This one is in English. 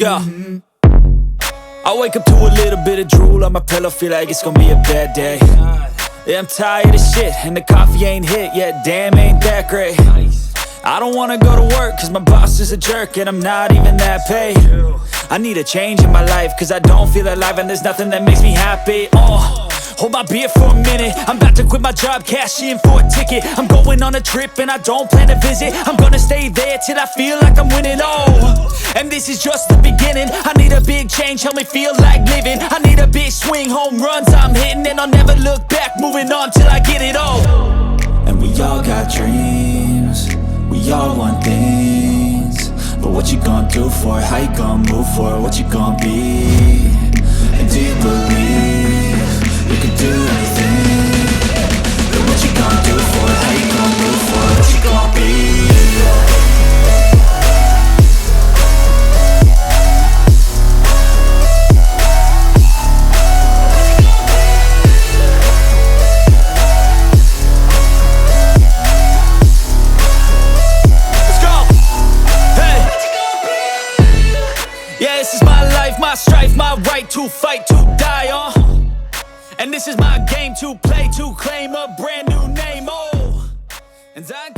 go. I wake up to a little bit of drool on my pillow, feel like it's gonna be a bad day. Yeah, I'm tired of shit, and the coffee ain't hit yet, damn, ain't that great. I don't wanna go to work, cause my boss is a jerk, and I'm not even that paid. I need a change in my life, cause I don't feel alive, and there's nothing that makes me happy. Hold my beer for a minute, I'm about to quit my job, cash in for a ticket. I'm going on a trip and I don't plan to visit. I'm gonna stay there till I feel like I'm winning, and this is just the beginning. I need a big change, help me feel like living. I need a big swing, home runs I'm hitting, and I'll never look back, moving on till I get it all. And we all got dreams, we all want things, but what you gonna do for it? How you gonna move for it? What you gonna be? And do you believe you can do anything? But what you gonna do for it? How you gonna move for it? What you gonna be? Yeah, this is my life, my strife, my right to fight, to die on. And this is my game to play, to claim a brand new name, and I